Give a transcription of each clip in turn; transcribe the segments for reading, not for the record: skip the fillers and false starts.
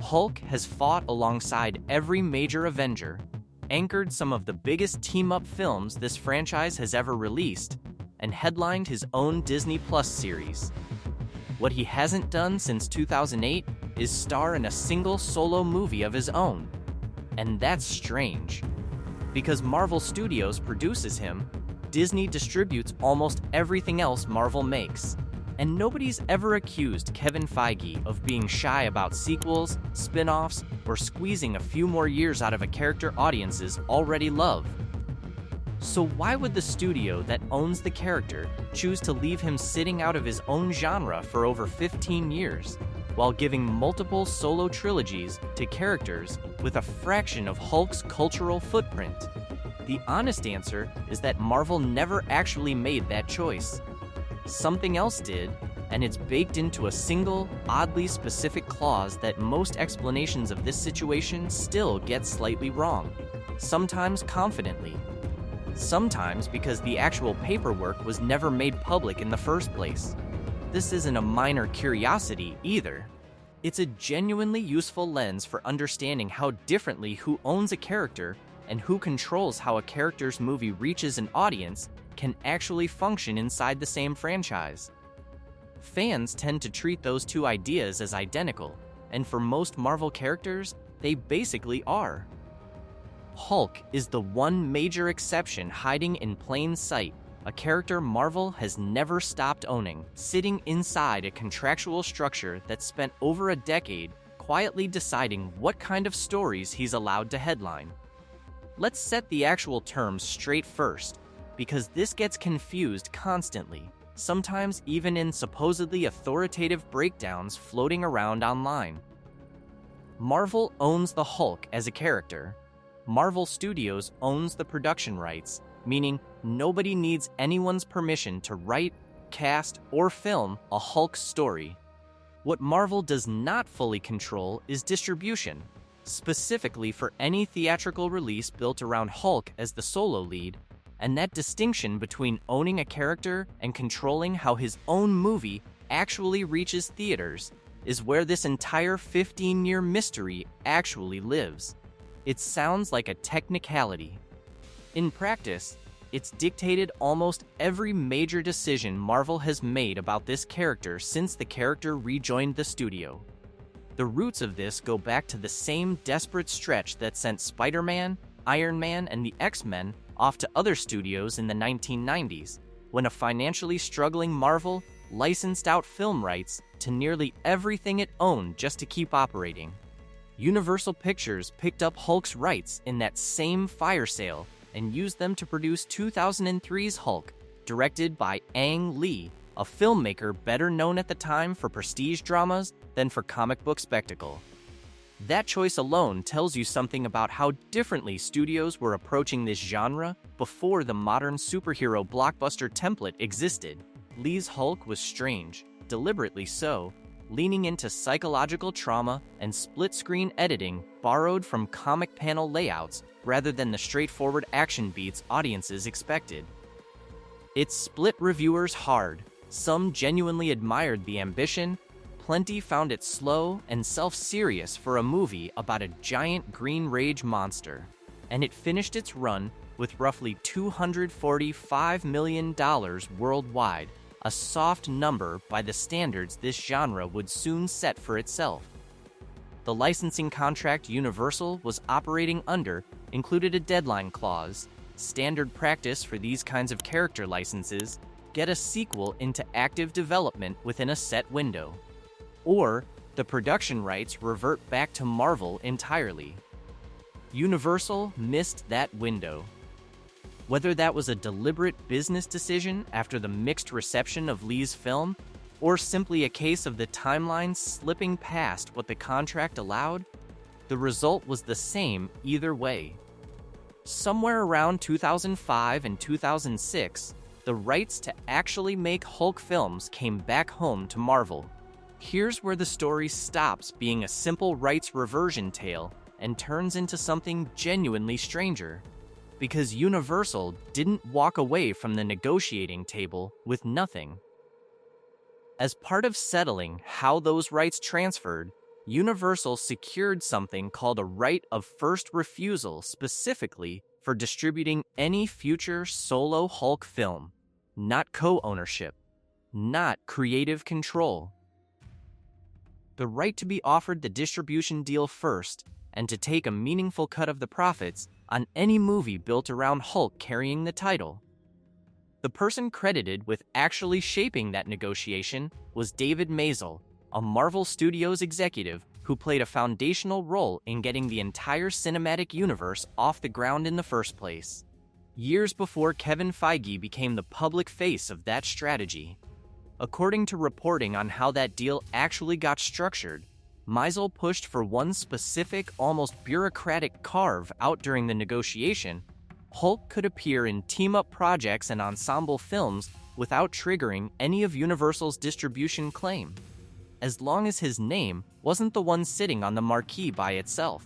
Hulk has fought alongside every major Avenger, anchored some of the biggest team-up films this franchise has ever released, and headlined his own Disney Plus series. What he hasn't done since 2008 is star in a single solo movie of his own. And that's strange. Because Marvel Studios produces him, Disney distributes almost everything else Marvel makes. And nobody's ever accused Kevin Feige of being shy about sequels, spin-offs, or squeezing a few more years out of a character audiences already love. So why would the studio that owns the character choose to leave him sitting out of his own genre for over 15 years, while giving multiple solo trilogies to characters with a fraction of Hulk's cultural footprint? The honest answer is that Marvel never actually made that choice. Something else did, and it's baked into a single, oddly specific clause that most explanations of this situation still get slightly wrong, sometimes confidently. Sometimes because the actual paperwork was never made public in the first place. This isn't a minor curiosity either. It's a genuinely useful lens for understanding how differently who owns a character and who controls how a character's movie reaches an audience can actually function inside the same franchise. Fans tend to treat those two ideas as identical, and for most Marvel characters, they basically are. Hulk is the one major exception hiding in plain sight, a character Marvel has never stopped owning, sitting inside a contractual structure that spent over a decade quietly deciding what kind of stories he's allowed to headline. Let's set the actual terms straight first, because this gets confused constantly, sometimes even in supposedly authoritative breakdowns floating around online. Marvel owns the Hulk as a character. Marvel Studios owns the production rights, meaning nobody needs anyone's permission to write, cast, or film a Hulk story. What Marvel does not fully control is distribution, specifically for any theatrical release built around Hulk as the solo lead, and that distinction between owning a character and controlling how his own movie actually reaches theaters is where this entire 15-year mystery actually lives. It sounds like a technicality. In practice, it's dictated almost every major decision Marvel has made about this character since the character rejoined the studio. The roots of this go back to the same desperate stretch that sent Spider-Man, Iron Man, and the X-Men off to other studios in the 1990s, when a financially struggling Marvel licensed out film rights to nearly everything it owned just to keep operating. Universal Pictures picked up Hulk's rights in that same fire sale and used them to produce 2003's Hulk, directed by Ang Lee, a filmmaker better known at the time for prestige dramas than for comic book spectacle. That choice alone tells you something about how differently studios were approaching this genre before the modern superhero blockbuster template existed. Lee's Hulk was strange, deliberately so, leaning into psychological trauma and split-screen editing borrowed from comic panel layouts rather than the straightforward action beats audiences expected. It split reviewers hard. Some genuinely admired the ambition, plenty found it slow and self-serious for a movie about a giant green rage monster, and it finished its run with roughly $245 million worldwide, a soft number by the standards this genre would soon set for itself. The licensing contract Universal was operating under included a deadline clause, standard practice for these kinds of character licenses: get a sequel into active development within a set window, or the production rights revert back to Marvel entirely. Universal missed that window. Whether that was a deliberate business decision after the mixed reception of Lee's film, or simply a case of the timeline slipping past what the contract allowed, the result was the same either way. Somewhere around 2005 and 2006, the rights to actually make Hulk films came back home to Marvel. Here's where the story stops being a simple rights reversion tale and turns into something genuinely stranger. Because Universal didn't walk away from the negotiating table with nothing. As part of settling how those rights transferred, Universal secured something called a right of first refusal specifically for distributing any future solo Hulk film, not co-ownership, not creative control. The right to be offered the distribution deal first and to take a meaningful cut of the profits on any movie built around Hulk carrying the title. The person credited with actually shaping that negotiation was David Maisel, a Marvel Studios executive who played a foundational role in getting the entire cinematic universe off the ground in the first place, years before Kevin Feige became the public face of that strategy. According to reporting on how that deal actually got structured, Maisel pushed for one specific, almost bureaucratic carve-out during the negotiation. Hulk could appear in team-up projects and ensemble films without triggering any of Universal's distribution claim, as long as his name wasn't the one sitting on the marquee by itself.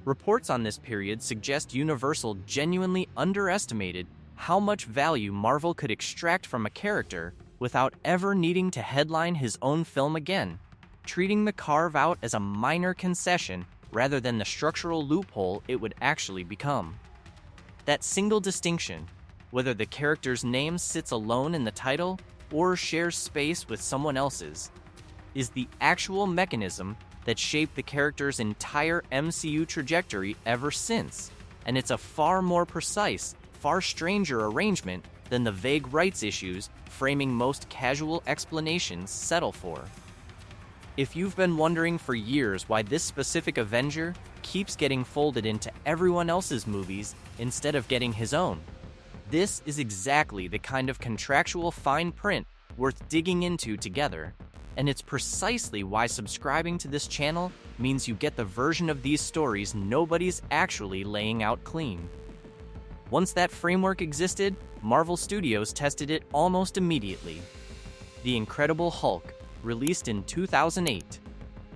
Reports on this period suggest Universal genuinely underestimated how much value Marvel could extract from a character without ever needing to headline his own film again, treating the carve-out as a minor concession rather than the structural loophole it would actually become. That single distinction, whether the character's name sits alone in the title or shares space with someone else's, is the actual mechanism that shaped the character's entire MCU trajectory ever since, and it's a far more precise, far stranger arrangement than the vague rights issues framing most casual explanations settle for. If you've been wondering for years why this specific Avenger keeps getting folded into everyone else's movies instead of getting his own, this is exactly the kind of contractual fine print worth digging into together, and it's precisely why subscribing to this channel means you get the version of these stories nobody's actually laying out clean. Once that framework existed, Marvel Studios tested it almost immediately. The Incredible Hulk, released in 2008,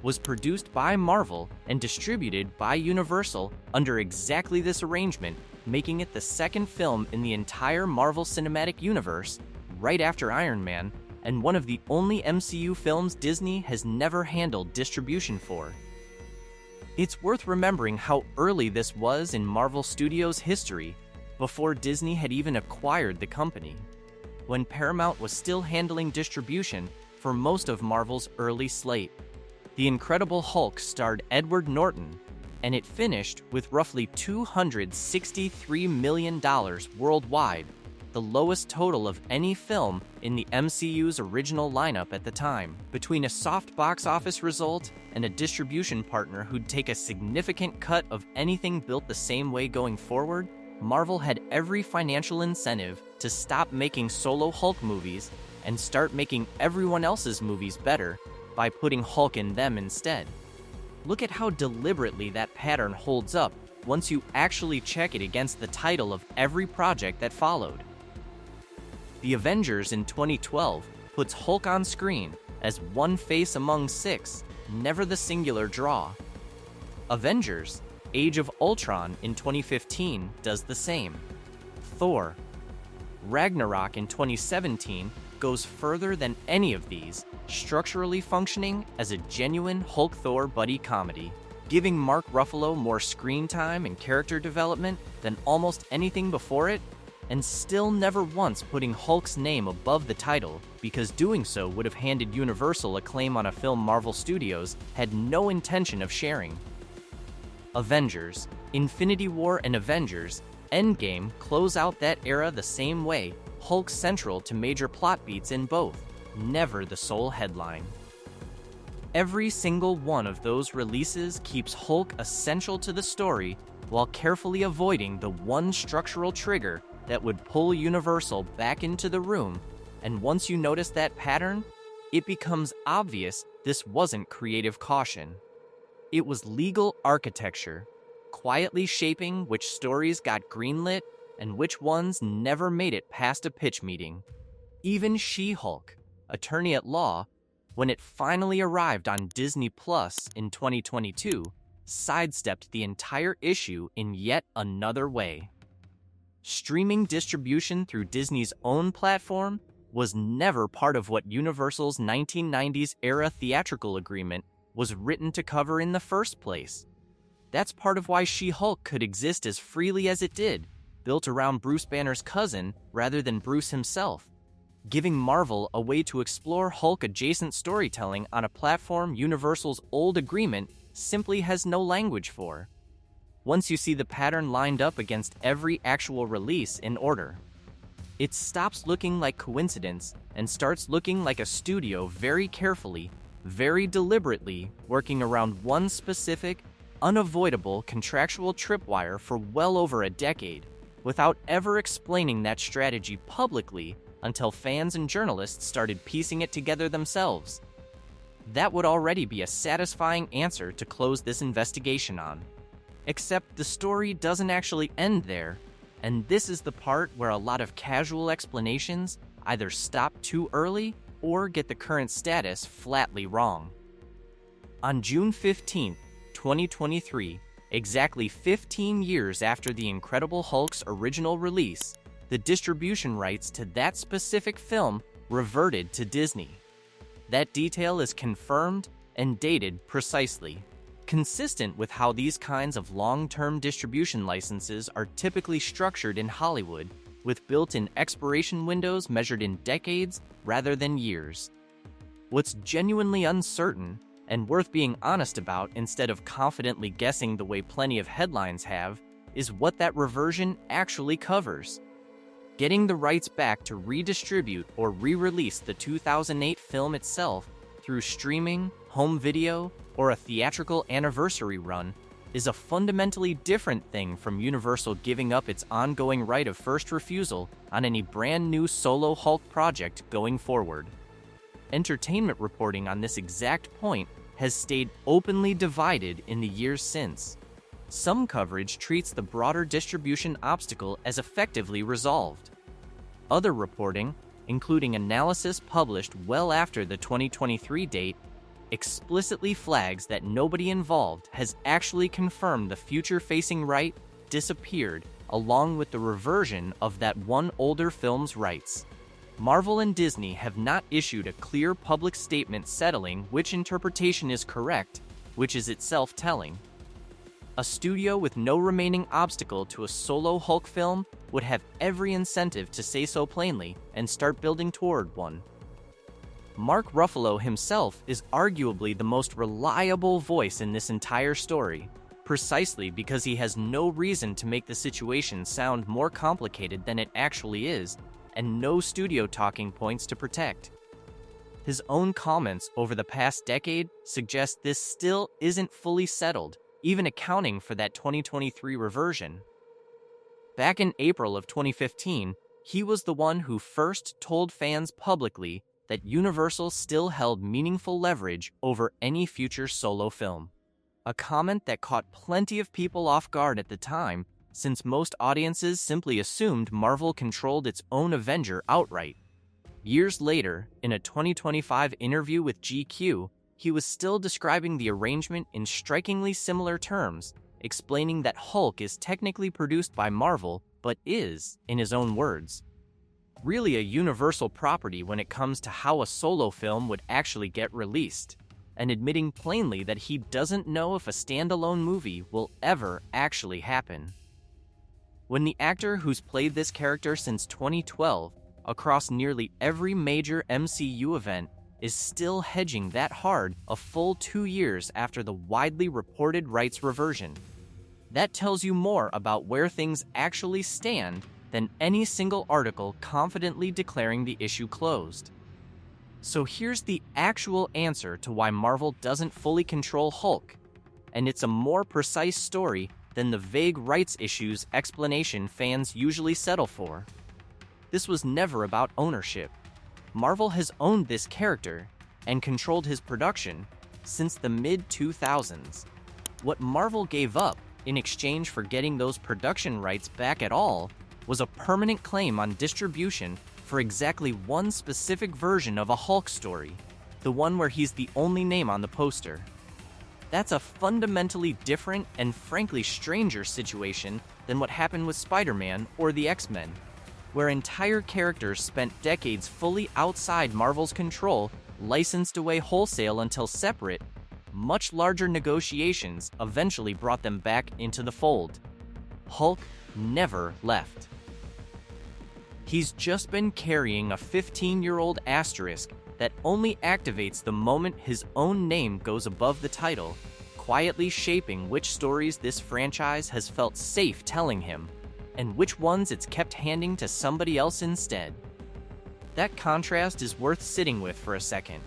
was produced by Marvel and distributed by Universal under exactly this arrangement, making it the second film in the entire Marvel Cinematic Universe, right after Iron Man, and one of the only MCU films Disney has never handled distribution for. It's worth remembering how early this was in Marvel Studios' history, before Disney had even acquired the company, when Paramount was still handling distribution for most of Marvel's early slate. The Incredible Hulk starred Edward Norton, and it finished with roughly $263 million worldwide, the lowest total of any film in the MCU's original lineup at the time. Between a soft box office result and a distribution partner who'd take a significant cut of anything built the same way going forward, Marvel had every financial incentive to stop making solo Hulk movies and start making everyone else's movies better by putting Hulk in them instead. Look at how deliberately that pattern holds up once you actually check it against the title of every project that followed. The Avengers in 2012 puts Hulk on screen as one face among six, never the singular draw. Avengers: Age of Ultron in 2015 does the same. Thor: Ragnarok in 2017 goes further than any of these, structurally functioning as a genuine Hulk-Thor buddy comedy, giving Mark Ruffalo more screen time and character development than almost anything before it, and still never once putting Hulk's name above the title, because doing so would have handed Universal a claim on a film Marvel Studios had no intention of sharing. Avengers: Infinity War and Avengers: Endgame close out that era the same way, Hulk central to major plot beats in both, never the sole headline. Every single one of those releases keeps Hulk essential to the story while carefully avoiding the one structural trigger that would pull Universal back into the room, and once you notice that pattern, it becomes obvious this wasn't creative caution. It was legal architecture, quietly shaping which stories got greenlit and which ones never made it past a pitch meeting. Even She-Hulk, Attorney at Law, when it finally arrived on Disney Plus in 2022, sidestepped the entire issue in yet another way. Streaming distribution through Disney's own platform was never part of what Universal's 1990s-era theatrical agreement was written to cover in the first place. That's part of why She-Hulk could exist as freely as it did, built around Bruce Banner's cousin rather than Bruce himself, giving Marvel a way to explore Hulk-adjacent storytelling on a platform Universal's old agreement simply has no language for. Once you see the pattern lined up against every actual release in order, it stops looking like coincidence and starts looking like a studio very carefully, very deliberately working around one specific, unavoidable contractual tripwire for well over a decade, without ever explaining that strategy publicly until fans and journalists started piecing it together themselves. That would already be a satisfying answer to close this investigation on. Except the story doesn't actually end there, and this is the part where a lot of casual explanations either stop too early or get the current status flatly wrong. On June 15, 2023, exactly 15 years after The Incredible Hulk's original release, the distribution rights to that specific film reverted to Disney. That detail is confirmed and dated precisely, consistent with how these kinds of long-term distribution licenses are typically structured in Hollywood, with built-in expiration windows measured in decades rather than years. What's genuinely uncertain, and worth being honest about instead of confidently guessing the way plenty of headlines have, is what that reversion actually covers. Getting the rights back to redistribute or re-release the 2008 film itself through streaming, home video, or a theatrical anniversary run is a fundamentally different thing from Universal giving up its ongoing right of first refusal on any brand new solo Hulk project going forward. Entertainment reporting on this exact point has stayed openly divided in the years since. Some coverage treats the broader distribution obstacle as effectively resolved. Other reporting, including analysis published well after the 2023 date, explicitly flags that nobody involved has actually confirmed the future-facing right disappeared along with the reversion of that one older film's rights. Marvel and Disney have not issued a clear public statement settling which interpretation is correct, which is itself telling. A studio with no remaining obstacle to a solo Hulk film would have every incentive to say so plainly and start building toward one. Mark Ruffalo himself is arguably the most reliable voice in this entire story, precisely because he has no reason to make the situation sound more complicated than it actually is, and no studio talking points to protect. His own comments over the past decade suggest this still isn't fully settled, even accounting for that 2023 reversion. Back in April of 2015, he was the one who first told fans publicly that Universal still held meaningful leverage over any future solo film. A comment that caught plenty of people off guard at the time, since most audiences simply assumed Marvel controlled its own Avenger outright. Years later, in a 2025 interview with GQ, he was still describing the arrangement in strikingly similar terms, explaining that Hulk is technically produced by Marvel, but is, in his own words, really a Universal property when it comes to how a solo film would actually get released, and admitting plainly that he doesn't know if a standalone movie will ever actually happen. When the actor who's played this character since 2012 across nearly every major MCU event is still hedging that hard a full 2 years after the widely reported rights reversion, that tells you more about where things actually stand than any single article confidently declaring the issue closed. So here's the actual answer to why Marvel doesn't fully control Hulk, and it's a more precise story than the vague rights issues explanation fans usually settle for. This was never about ownership. Marvel has owned this character and controlled his production since the mid-2000s. What Marvel gave up in exchange for getting those production rights back at all was a permanent claim on distribution for exactly one specific version of a Hulk story, the one where he's the only name on the poster. That's a fundamentally different and frankly stranger situation than what happened with Spider-Man or the X-Men, where entire characters spent decades fully outside Marvel's control, licensed away wholesale until separate, much larger negotiations eventually brought them back into the fold. Hulk never left. He's just been carrying a 15-year-old asterisk that only activates the moment his own name goes above the title, quietly shaping which stories this franchise has felt safe telling him, and which ones it's kept handing to somebody else instead. That contrast is worth sitting with for a second,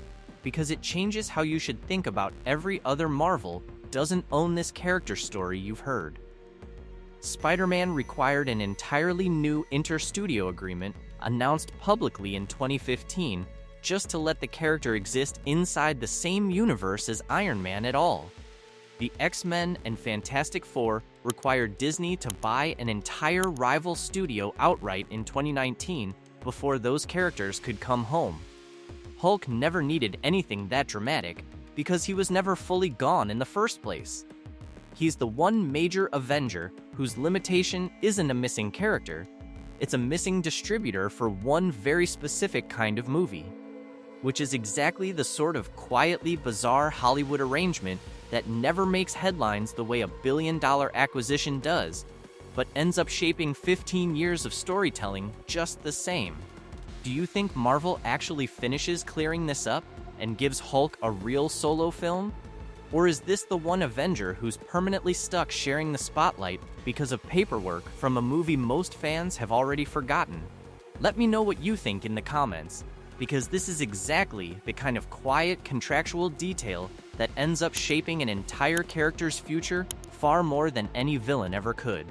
because it changes how you should think about every other Marvel doesn't own this character story you've heard. Spider-Man required an entirely new inter-studio agreement announced publicly in 2015 just to let the character exist inside the same universe as Iron Man at all. The X-Men and Fantastic Four required Disney to buy an entire rival studio outright in 2019 before those characters could come home. Hulk never needed anything that dramatic because he was never fully gone in the first place. He's the one major Avenger whose limitation isn't a missing character, it's a missing distributor for one very specific kind of movie, which is exactly the sort of quietly bizarre Hollywood arrangement that never makes headlines the way a billion-dollar acquisition does, but ends up shaping 15 years of storytelling just the same. Do you think Marvel actually finishes clearing this up and gives Hulk a real solo film? Or is this the one Avenger who's permanently stuck sharing the spotlight because of paperwork from a movie most fans have already forgotten? Let me know what you think in the comments, because this is exactly the kind of quiet contractual detail that ends up shaping an entire character's future far more than any villain ever could.